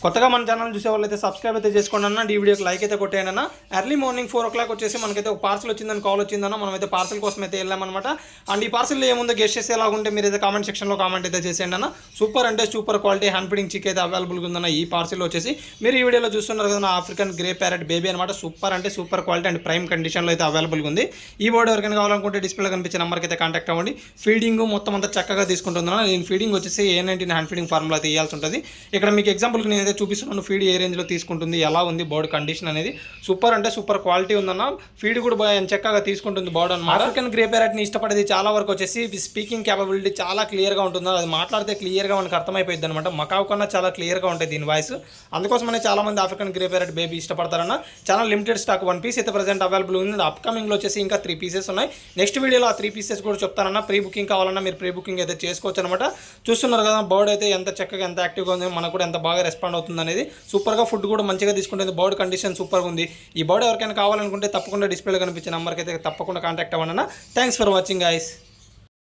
కొత్తగా మన ఛానల్ చూసే వాళ్ళైతే సబ్స్క్రైబ్ అయితే చేసుకోండి అన్న. ఈ వీడియోకి లైక్ అయితే కొట్టేయండి అన్న. ఎర్లీ మార్నింగ్ 4 o'clock వచ్చేసి మనకైతే ఒక పార్సల్ వచ్చిందని కాల్ వచ్చిందన్న. మనమైతే పార్సల్ కోసం అయితే వెళ్ళామన్నమాట. అండ్ ఈ పార్సల్లో ఏముందో గెస్ట్ చేసి ఎలాగుంటే మీరైతే కామెంట్ సెక్షన్లో కామెంట్ అయితే చేసేయండి అన్న. సూపర్ అంటే సూపర్ క్వాలిటీ హ్యాండ్ ఫీడింగ్ చిక్ అయితే అవైలబుల్గా ఉందన్న. ఈ పార్సల్ వచ్చేసి మీరు ఈ వీడియోలో చూస్తున్నారు కదా, ఆఫ్రికన్ గ్రే ప్యారెట్ బేబీ అనమాట. సూపర్ అంటే సూపర్ క్వాలిటీ అండ్ ప్రైమ్ కండిషన్లో అయితే అవైలబుల్గా ఉంది. ఈ బోర్డు ఎవరికైనా కావాలనుకుంటే డిస్ప్లేలో కనిపించే నెంబర్కి అయితే కాంటాక్ట్ అవ్వండి. ఫీడింగ్ మొత్తం అంతా చక్కగా తీసుకుంటున్నాను. నేను ఫీడింగ్ వచ్చేసి A19 హ్యాండ్ ఫీడింగ్ ఫార్ములా అయితే ఇవ్వాల్సి ఉంటుంది. ఇక్కడ మీకు ఎగ్జాంపుల్కి నేను అయితే చూపిస్తున్నాను ఫీడ్ ఏ రేంజ్లో తీసుకుంటుంది, ఎలా ఉంది బోర్డు కండిషన్ అనేది. సూపర్ అంటే సూపర్ క్వాలిటీ ఉందన్న. ఫీడ్ కూడా బాగా చక్కగా తీసుకుంటుంది బోర్డు అన్నమాట. ఆఫ్రికన్ గ్రే ప్యారెట్ని ఇష్టపడేది చాలా వరకు వచ్చేసి స్పీకింగ్ క్యాపబిలిటీ చాలా క్లియర్గా ఉంటుంది. అది మాట్లాడితే క్లియర్గా మనకు అర్థమైపోయింది అనమాట. మకావు కన్నా చాలా క్లియర్గా ఉంటుంది దీని వాయిస్. అందుకోసమనే చాలా మంది ఆఫ్రికన్ గ్రే ప్యారెట్ బేబీ ఇష్టపడతారన్న. చాలా లిమిటెడ్ స్టాక్ 1 piece అయితే ప్రజెంట్ అవైలబుల్ ఉంది. అప్కమింగ్లో వచ్చేసి ఇంకా 3 pieces ఉన్నాయి. నెక్స్ట్ వీడియోలో ఆ 3 pieces కూడా చెప్తానన్న. ప్రీ బుకింగ్ కావాలన్నా మీరు ప్రీ బుకింగ్ అయితే చేసుకోవచ్చు అనమాట. చూస్తున్నారు కదా బర్డ్ అయితే ఎంత చక్కగా ఎంత యాక్టివ్గా ఉంది, మనకు కూడా ఎంత బాగా రెస్పాండ్ అవుతుంది అనేది. సూపర్గా ఫుడ్ కూడా మంచిగా తీసుకుంటుంది. బర్డ్ కండిషన్ సూపర్గా ఉంది. ఈ బర్డ్ ఎవరికైనా కావాలనుకుంటే తప్పకుండా డిస్ప్లేలో కనిపించే నెంబర్కి అయితే తప్పకుండా కాంటాక్ట్ అవ్వండి అన్న. Thanks for watching guys.